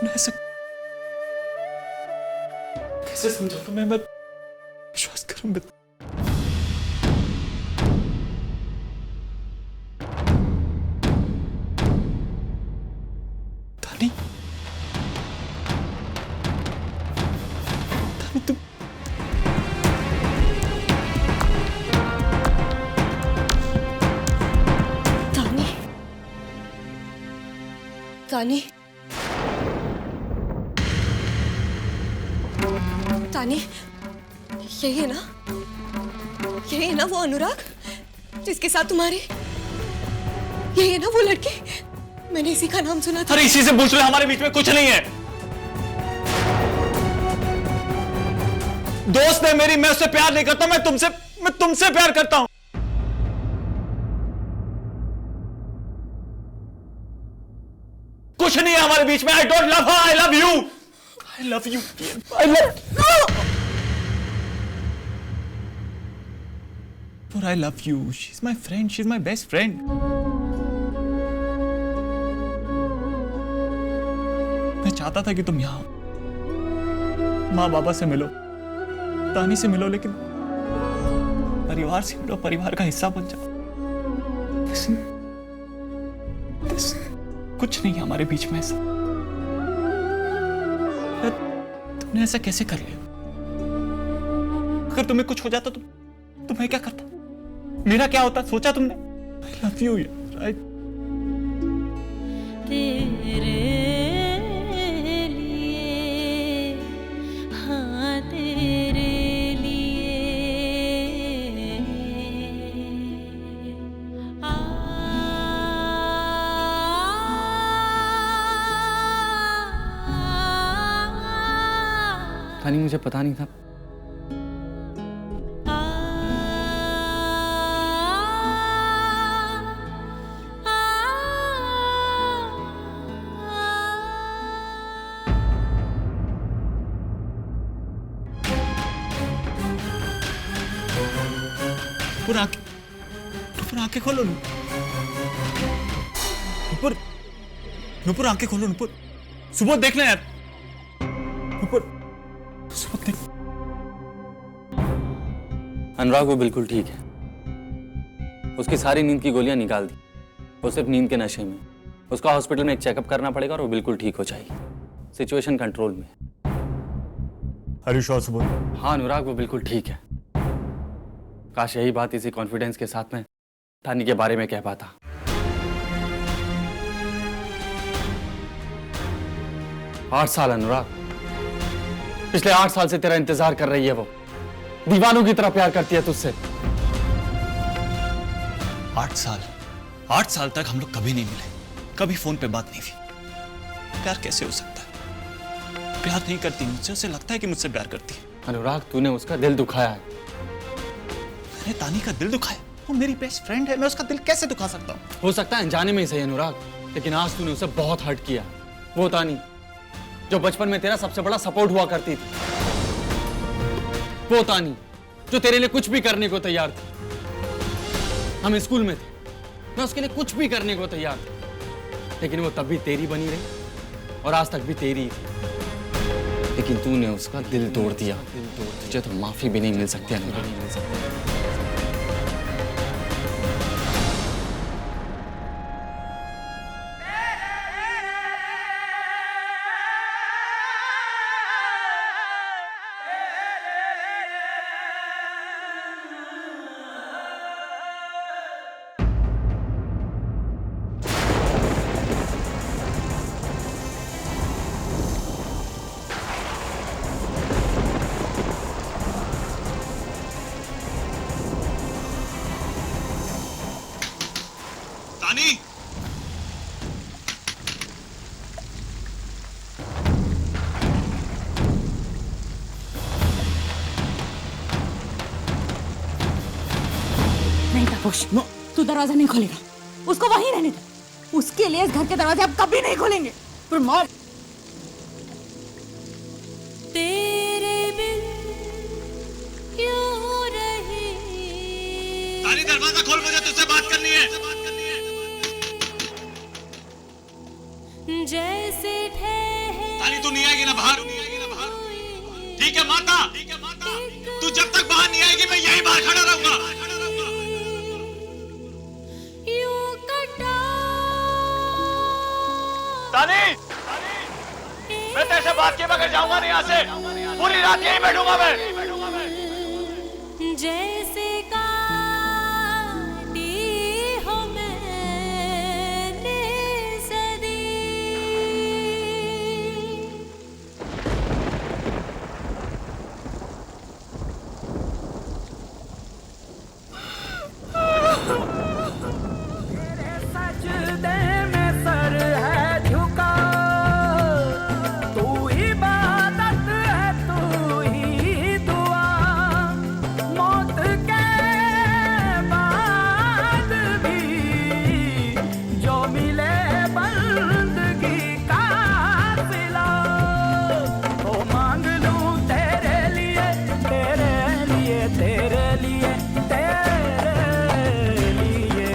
तूने ऐसे कैसे समझा? तो मैं विश्वास करूं बेटा? तानी, तानी तुम तानी, तानी, यही है ना? यही है ना वो अनुराग जिसके साथ तुम्हारी? यही है ना वो लड़की? मैंने इसी का नाम सुना था। अरे इसी से पूछ रहे, हमारे बीच में कुछ नहीं है। दोस्त है मेरी, मैं उससे प्यार नहीं करता, मैं तुमसे प्यार करता हूं। कुछ नहीं है हमारे बीच में। I don't love her, I love you. I love you, I love पर I love you. She is my friend, she is my best friend. मैं चाहता था कि तुम यहां माँ बाबा से मिलो, तानी से मिलो, लेकिन परिवार से मिलो, परिवार का हिस्सा बन जाओ। कुछ नहीं है हमारे बीच में ऐसा। तुमने ऐसा कैसे कर लिया? अगर तुम्हें कुछ हो जाता तो मैं क्या करता? मेरा क्या होता? सोचा तुमने? आई लव यू यार। तेरे लिए, हाँ तेरे लिए तानी, मुझे पता नहीं था। नुपुर आंखें खोलो। नुपुर आंखें खोलो। नुपुर सुबह देख ले यार। नुपुर सुबह देख। अनुराग वो बिल्कुल ठीक है। उसकी सारी नींद की गोलियां निकाल दी। वो सिर्फ नींद के नशे में। उसका हॉस्पिटल में एक चेकअप करना पड़ेगा और वो बिल्कुल ठीक हो जाएगी। सिचुएशन कंट्रोल में। हरीश और सुबह? हाँ अनुराग, वो बिल्कुल ठीक है। काश यही बात इसी कॉन्फिडेंस के साथ में तानी के बारे में कह पाता। आठ साल अनुराग, पिछले 8 साल से तेरा इंतजार कर रही है वो। दीवानों की तरह प्यार करती है तुझसे। 8 साल तक हम लोग कभी नहीं मिले, कभी फोन पे बात नहीं हुई। प्यार कैसे हो सकता है? प्यार नहीं करती मुझसे, उसे लगता है कि मुझसे प्यार करती है। अनुराग, तूने उसका दिल दुखाया है। मैंने तानी का दिल दुखाया? वो मेरी बेस्ट फ्रेंड है, मैं उसका दिल कैसे दुखा सकता हूँ? हो सकता है अनजाने में ही सही अनुराग, लेकिन आज तूने उसे बहुत हर्ट किया। वो तानी जो बचपन में तेरा सबसे बड़ा सपोर्ट हुआ करती थी, वो तानी जो तेरे लिए कुछ भी करने को तैयार थी। हम स्कूल में थे, मैं उसके लिए कुछ भी करने को तैयार था, लेकिन वो तब भी तेरी बनी रही और आज तक भी तेरी थी। लेकिन तूने उसका दिल तोड़ दिया। तुझे तो माफी भी नहीं मिल सकती अनुराग। तानी, नहीं तापोश, तू दरवाजा नहीं खोलेगा। उसको वहीं रहने दे। उसके लिए इस घर के दरवाजे अब कभी नहीं खोलेंगे। फिर मार। तेरे बिन क्यों रही? तानी दरवाजा खोल, मुझे तुझसे बात करनी है। जैसे ठहरे तानी तू नहीं आएगी ना बाहर? ठीक है माता, तू जब तक बाहर नहीं आएगी मैं यहीं बाहर खड़ा रहूंगा। तानी, मैं तेरे से बात किए बगैर जाऊंगा नहीं यहाँ से। पूरी रात यहीं बैठूंगा मैं। जैसे काटी हो मैंने सदी। तेरे सजदे में सर है झुका, तू इबादत है तू ही दुआ, मौत के बाद भी जो मिले बंदगी का सिला, तो मांग लूं तेरे लिए तेरे लिए तेरे लिए तेरे लिए।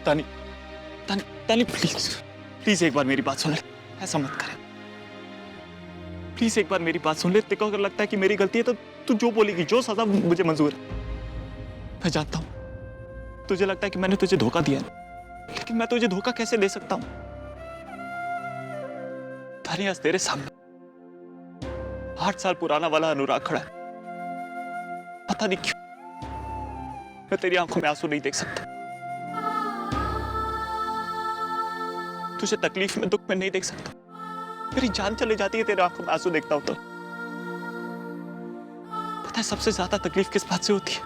तानी, तानी, तानी प्लीज, प्लीज एक बार मेरी बात सुन ले। ऐसा मत करे, प्लीज एक बार मेरी बात सुन ले। तेरे को अगर लगता है कि मेरी गलती है तो तू जो बोलेगी, जो सजा मुझे मंजूर है। मैं जानता हूं तुझे लगता है कि मैंने तुझे धोखा दिया है, लेकिन मैं तुझे धोखा कैसे दे सकता हूं? तानी, आज तेरे सामने 8 साल पुराना वाला अनुराग खड़ा है। पता नहीं क्यों मैं तेरी आंखों में आंसू नहीं देख सकता, तुझे तकलीफ में, दुख में नहीं देख सकता। मेरी जान चले जाती है तेरे आंखों में आंसू देखता हूं तो। पता है सबसे ज्यादा तकलीफ किस बात से होती है?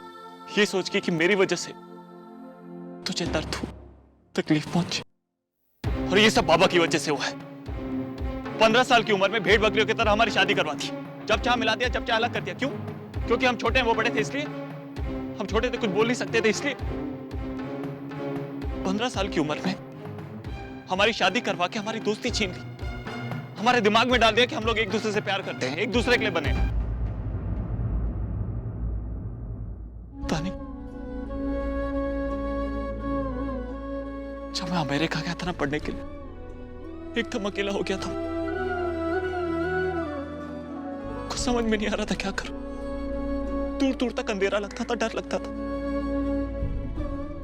ये सोच के कि मेरी वजह से तुझे दर्द हो, तकलीफ पहुंचे, और ये सब बाबा की वजह से हुआ है। 15 साल की उम्र में भेड़ बकरियों की तरह हमारी शादी करवा दी, जब चाह मिला दिया, जब चाह अलग कर दिया। क्यों? क्योंकि हम छोटे हैं, वो बड़े थे इसलिए। हम छोटे थे, कुछ बोल नहीं सकते थे इसलिए। 15 साल की उम्र में हमारी शादी करवा के हमारी दोस्ती छीन ली, हमारे दिमाग में डाल दिया कि हम लोग एक दूसरे से प्यार करते हैं, एक दूसरे के लिए बने। तानी, जब मैं अमेरिका गया था ना पढ़ने के लिए, एकदम अकेला हो गया था। कुछ समझ में नहीं आ रहा था क्या करूं। दूर दूर तक अंधेरा लगता था, डर लगता था।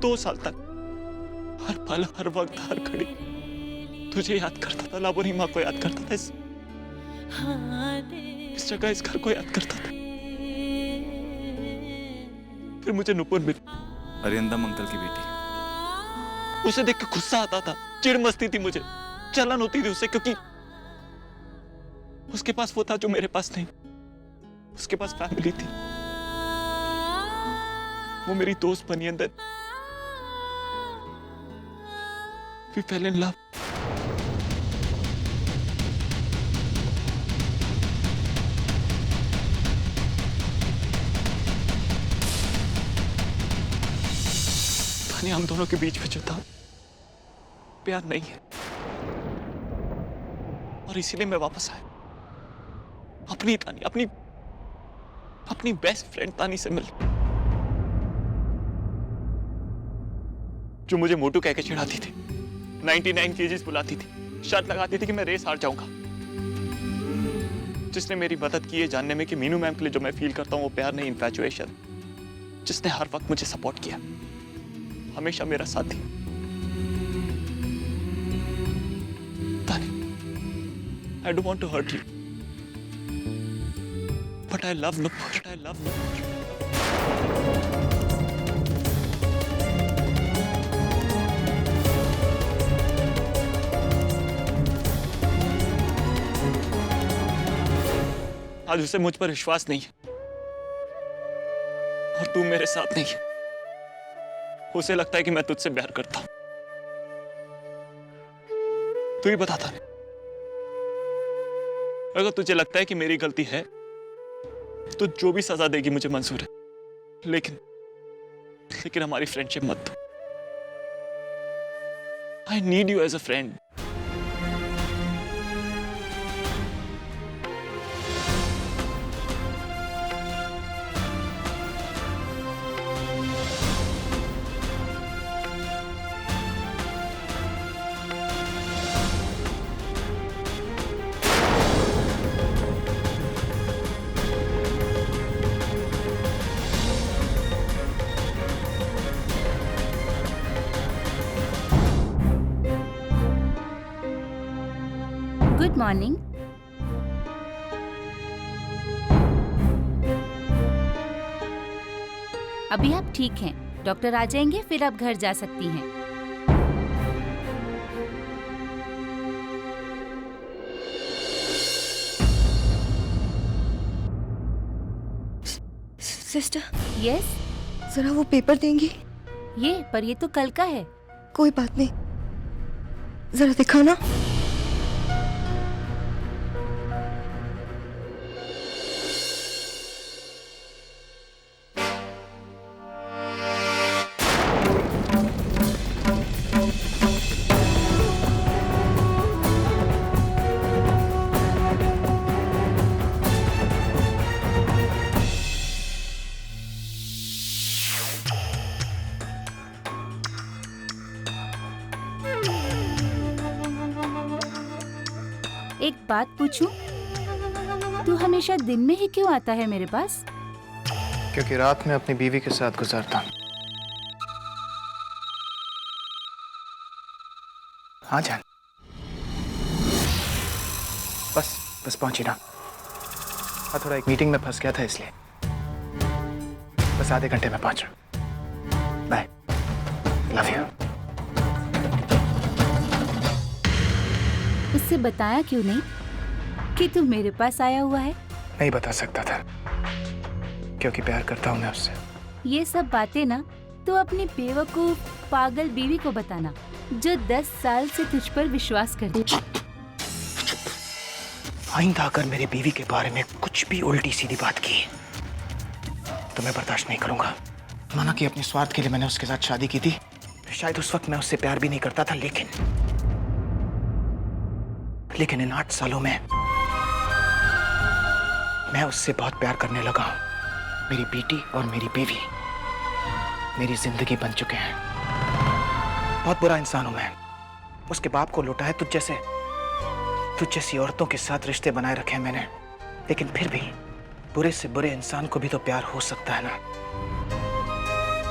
2 साल तक हर पल, हर वक्त, हर घड़ी तुझे याद करता था, लाबोनी माँ को याद करता था, इस जगह, इस घर को याद करता था। फिर मुझे नुपुर मिली, अरिंदम अंकल की बेटी। उसे देख के गुस्सा आता था, चिढ़ मचती थी मुझे, जलन होती थी उससे, क्योंकि उसके पास वो था जो मेरे पास नहीं। उसके पास फैमिली थी, वो मेरी दोस्त बनी। अंदर we fell in love. तानी, हम दोनों के बीच में जो था प्यार नहीं है, और इसीलिए मैं वापस आया अपनी तानी, अपनी बेस्ट फ्रेंड तानी से मिल, जो मुझे मोटू कह के चिढ़ाती थी, 99 केजीज बुलाती थी, शर्त लगाती थी कि मैं रेस हार जाऊंगा। जिसने मेरी मदद की है जानने में कि मीनू मैम के लिए जो मैं फील करता हूं वो प्यार नहीं, इन्फैचुएशन। जिसने हर वक्त मुझे सपोर्ट किया, हमेशा मेरा साथ दिया। तानी, I don't want to hurt you, but I love Nupur. आज उसे मुझ पर विश्वास नहीं है और तू मेरे साथ नहीं है। उसे लगता है कि मैं तुझसे प्यार करता हूं। तू ही बताता नहीं। अगर तुझे लगता है कि मेरी गलती है तो जो भी सजा देगी मुझे मंजूर है, लेकिन हमारी फ्रेंडशिप मत दो। I need you as a friend. Good morning. अभी आप ठीक हैं, डॉक्टर आ जाएंगे फिर आप घर जा सकती हैं। सिस्टर, यस, जरा वो पेपर देंगी? पर ये तो कल का है। कोई बात नहीं, जरा दिखाना। एक बात पूछूं? तू हमेशा दिन में ही क्यों आता है मेरे पास? क्योंकि रात में अपनी बीवी के साथ गुजारता हूँ। हाँ जान, बस पहुंची ना। हाँ, थोड़ा एक मीटिंग में फंस गया था इसलिए। बस आधे घंटे में पहुंच रहा। Bye, love you. उससे बताया क्यों नहीं कि तू मेरे पास आया हुआ है? नहीं बता सकता था क्योंकि प्यार करता हूँ मैं उससे। ये सब बातें ना तू अपनी बेवकूफ पागल बीवी को बताना, जो 10 साल से तुझ पर विश्वास करती है। आइंदा अगर मेरी बीवी के बारे में कुछ भी उल्टी सीधी बात की तो मैं बर्दाश्त नहीं करूंगा। माना कि अपने स्वार्थ के लिए मैंने उसके साथ शादी की थी, शायद उस वक्त मैं उससे प्यार भी नहीं करता था, लेकिन इन 8 सालों में मैं उससे बहुत प्यार करने लगा हूं। मेरी बेटी और मेरी बीवी मेरी जिंदगी बन चुके हैं। बहुत बुरा इंसान हूं मैं। उसके बाप को लूटा है, तुझ जैसी औरतों के साथ रिश्ते बनाए रखे हैं मैंने, लेकिन फिर भी बुरे से बुरे इंसान को भी तो प्यार हो सकता है ना।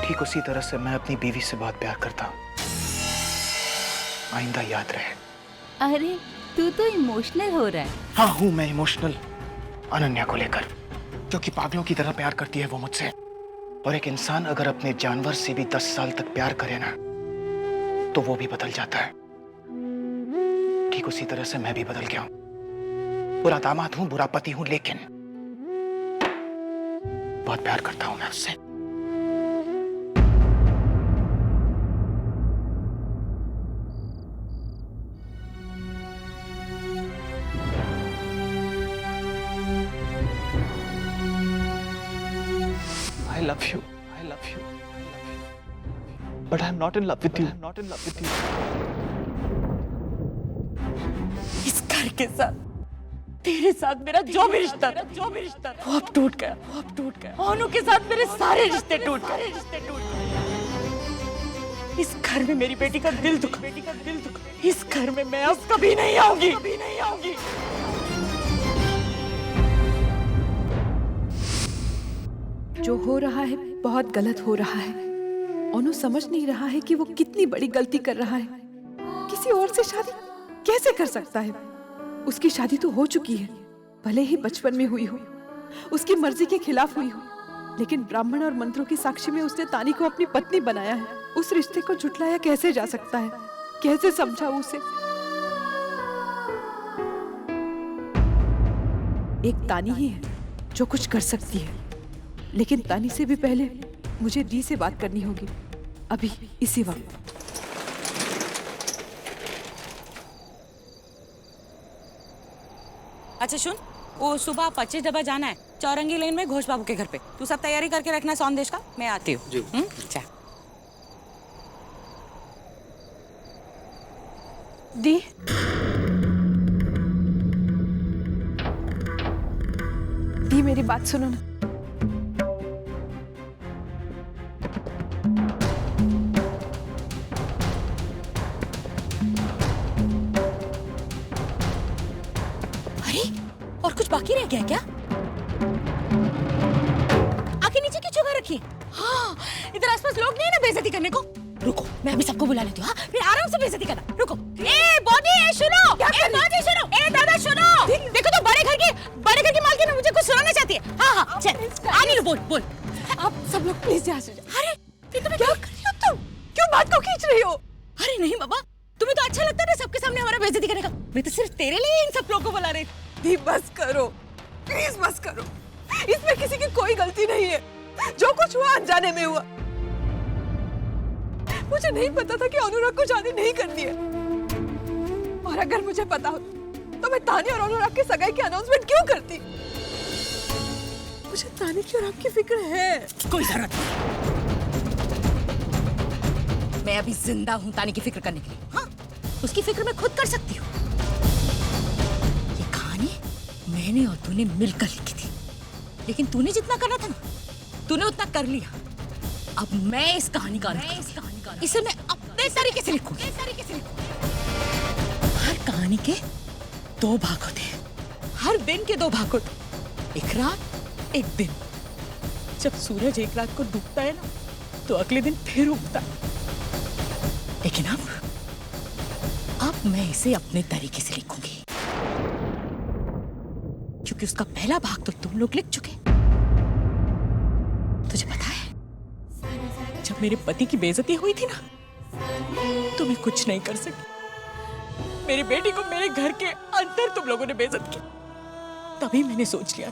ठीक उसी तरह से मैं अपनी बीवी से बहुत प्यार करता हूं। आइंदा याद रहे। अरे तू तो इमोशनल हो रहा है। हाँ हूं मैं इमोशनल, अनन्या को लेकर, क्योंकि पागलों की तरह प्यार करती है वो मुझसे। और एक इंसान अगर अपने जानवर से भी 10 साल तक प्यार करे ना तो वो भी बदल जाता है। ठीक उसी तरह से मैं भी बदल गया हूं। बुरा दामाद हूं, बुरा पति हूं, लेकिन बहुत प्यार करता हूं मैं उससे। I love you. But I'm not in love with you. इस घर के साथ, तेरे साथ मेरा जो भी रिश्ता था, वो अब टूट गया। ओनू के साथ मेरे सारे रिश्ते टूट गए। इस घर में मेरी बेटी का दिल दुखा। इस घर में मैं अब कभी नहीं आऊंगी। जो हो रहा है बहुत गलत हो रहा है। ओनू समझ नहीं रहा है कि वो कितनी बड़ी गलती कर रहा है। किसी और से शादी कैसे कर सकता है? उसकी शादी तो हो चुकी है, भले ही बचपन में हुई हो, उसकी मर्जी के खिलाफ हुई हो, लेकिन ब्राह्मण और मंत्रों की साक्षी में उसने तानी को अपनी पत्नी बनाया है। उस रिश्ते को झुटलाया कैसे जा सकता है? कैसे समझाऊं उसे? एक तानी ही है जो कुछ कर सकती है, लेकिन तानी से भी पहले मुझे दी से बात करनी होगी, अभी इसी वक्त। अच्छा सुन, वो सुबह 25 डब्बा जाना है चौरंगी लेन में घोष बाबू के घर पे। तू सब तैयारी करके रखना सौंदेश का, मैं आती हूँ। अच्छा दी, दी मेरी बात सुनो ना। अरे और कुछ बाकी रह गया क्या? आके नीचे क्यों चुका रखी? हाँ, इधर आसपास लोग नहीं है ना बेइज्जती करने को। रुको, मैं अभी सबको बुला लेती हूँ। हाँ, फिर आराम से बेइज्जती करना। रुको। ए बॉडी, ए सुनो, ए बॉडी सुनो, ए दादा सुनो। देखो तो बड़े घर की मालकिन मुझे कुछ सुनाना चाहती है। हाँ हाँ, चल आगे लो, बोल। आप सब लोग प्लीज यहाँ से जाओ। अरे फिर तुम्हें क्या कर रही हो तुम? क्यों बात को खींच रही हो? अरे नहीं बाबा, तुम्हें तो अच्छा लगता है ना सबके सामने हमारा बेइज्जती करने का। मैं तो सिर्फ तेरे लिए इन सब लोगों को बुला रही थी। दी बस करो, प्लीज बस करो। इसमें किसी की कोई गलती नहीं है, जो कुछ हुआ अनजाने में हुआ। मुझे नहीं पता था कि अनुराग को शादी नहीं करनी है, और अगर मुझे पता हो तो मैं तानी और अनुराग की सगाई की अनाउंसमेंट क्यों करती? मुझे तानी की और आपकी फिक्र है। कोई जरूरत नहीं, मैं अभी जिंदा हूँ तानी की फिक्र करने के लिए। हाँ, उसकी फिक्र मैं खुद कर सकती हूँ। ये कहानी मैंने और तूने मिलकर लिखी थी, लेकिन तूने जितना करना था ना, तूने उतना कर लिया। अब मैं इस कहानी का इसे मैं अपने तरीके से लिखूंगी। हर कहानी के 2 भाग होते हैं, हर दिन के 2 भाग होते हैं। एक रात, एक दिन। जब सूरज एक रात को डूबता है ना, तो अगले दिन फिर उगता है। लेकिन अब मैं इसे अपने तरीके से लिखूंगी, क्योंकि उसका पहला भाग तो तुम लोग लिख चुके। तुझे पता है, जब मेरे पति की बेइज्जती हुई थी ना, तो मैं कुछ नहीं कर सकी। मेरी बेटी को मेरे घर के अंदर तुम लोगों ने बेइज्जत किया। तभी मैंने सोच लिया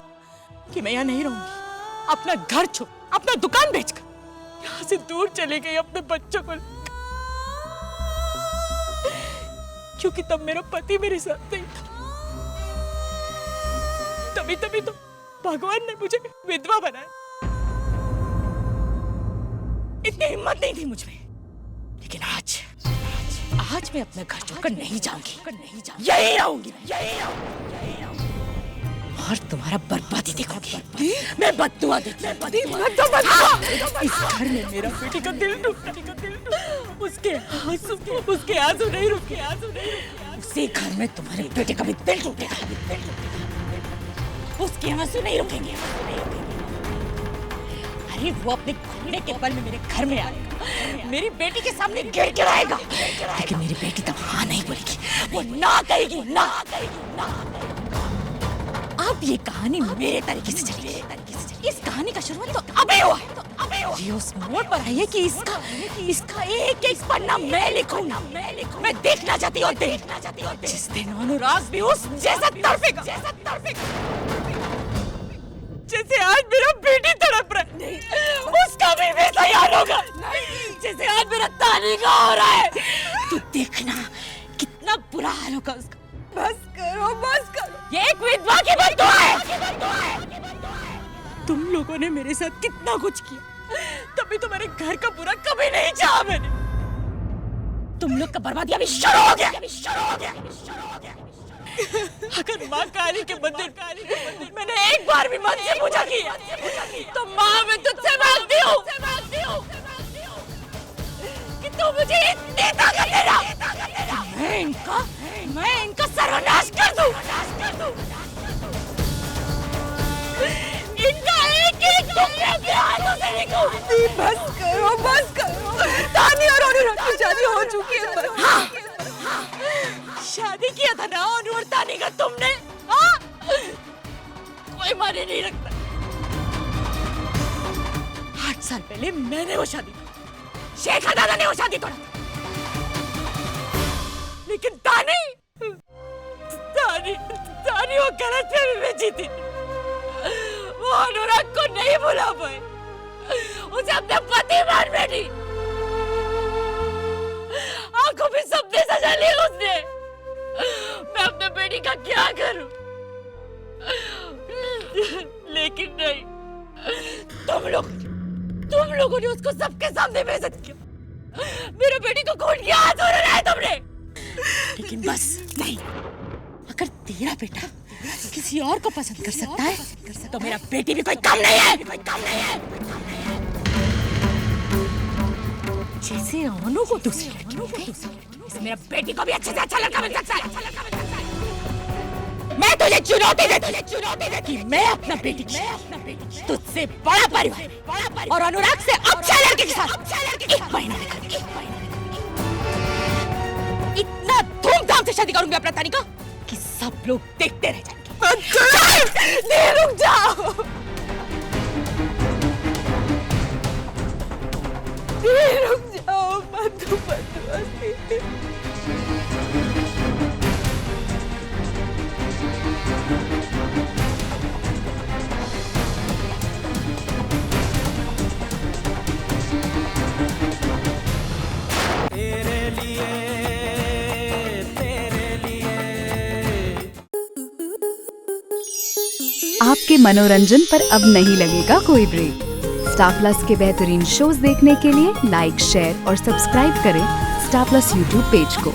कि मैं यहाँ नहीं रहूंगी। अपना घर छोड़, अपना दुकान बेचकर यहाँ से दूर चली गई अपने बच्चों को, क्योंकि तब मेरा पति मेरे साथ नहीं था। तभी तो भगवान ने मुझे विधवा बनाया। इतनी हिम्मत नहीं थी मुझ में, लेकिन आज मैं अपना घर छोड़कर नहीं जाऊंगी। यही रहूंगी। और तुम्हारा बर्बादी देखोगी। मैं बददुआ देती हूँ। इस घर में मेरा बेटी का दिल टूटा, उसके आंसू नहीं रुके। उसी घर में तुम्हारे बेटे का भी दिल टूटेगा। उसके आंसू नहीं रुकेंगे। अरे वो अपने घुटने के बल में मेरे घर में आएगा, मेरी बेटी के सामने गिर के आएगा, लेकिन मेरी बेटी तब हाँ नहीं बोलेगी, वो ना कहेगी, ना। अब ये कहानी मेरे तरीके से चलेगी। इस कहानी का शुरुआत तो अबे हुआ है। ये उस मोड़ पर आई है कि इसका एक पन्ना मैं लिखूंगा। मैं देखना चाहती हूँ जिस दिन अनुराग भी उस जैसा तड़पेगा जैसे आज मेरा बेटी तड़प रहा है, उसका भी वैसा यार होगा जैसे आज मेरा तानी का हो रहा है। तू देखना कितना बुरा हाल होगा उसका। बस करो। ये एक विधवा की बद्दुआ है। तुम लोगों ने मेरे साथ कितना कुछ किया, तभी तुम्हारे घर का बुरा कभी नहीं चाहा मैंने। तुम लोग का बर्बादी अभी शुरू हो गया। अगर माँ काली के मंदिर मैंने एक बार भी मन से पूजा किया, तो माँ मैं तुझसे मांगती हूँ कि तू मुझे इतनी ताकत देना, मैं इनका सर्वनाश कर दूं। इनका एक टुकड़ा अपने हाथों से निकाल। बस करो। तानी और अनुराग की शादी हो चुकी है। हाँ, शादी किया था ना और तानी का तुमने। हाँ, कोई माने नहीं रखता। 8 साल पहले मैंने वो शादी, शेखा दादा ने वो शादी तोड़ा, लेकिन तानी वो गलत फहमी में जीती। वो वो अनुराग को नहीं भुला पाए, उसे अपने पति मान बैठी। आंखों में सपने सजा लिए उसने। मैं अपने बेटी का क्या करूं? लेकिन नहीं, तुम लोगों ने उसको सबके सामने बेइज्जत किया। मेरे बेटी को खून की आंसू रुलाए तुमने। लेकिन बस नहीं, अगर तेरा बेटा किसी और को पसंद कर सकता है तो मेरा बेटी भी कोई कम नहीं है, कोई कम नहीं है। जैसे अनु को दूसरी लड़की, इससे मेरा बेटी को भी अच्छे से अच्छा लड़का मिल सकता है। मैं तुझे चुनौती देती कि मैं अपना बेटी तुझसे बड़ा परिवार और अनुराग से अच्छा लड़के के साथ 1 महीना में करूंगी। इतना धूमधाम से शादी करूंगी अपना तानी का कि सब लोग देखते रह जाएंगे। नहीं, रुक जाओ, रुक जाओ, मत। आपके मनोरंजन पर अब नहीं लगेगा कोई ब्रेक। स्टार प्लस के बेहतरीन शोज देखने के लिए लाइक, शेयर और सब्सक्राइब करें स्टार प्लस यूट्यूब पेज को।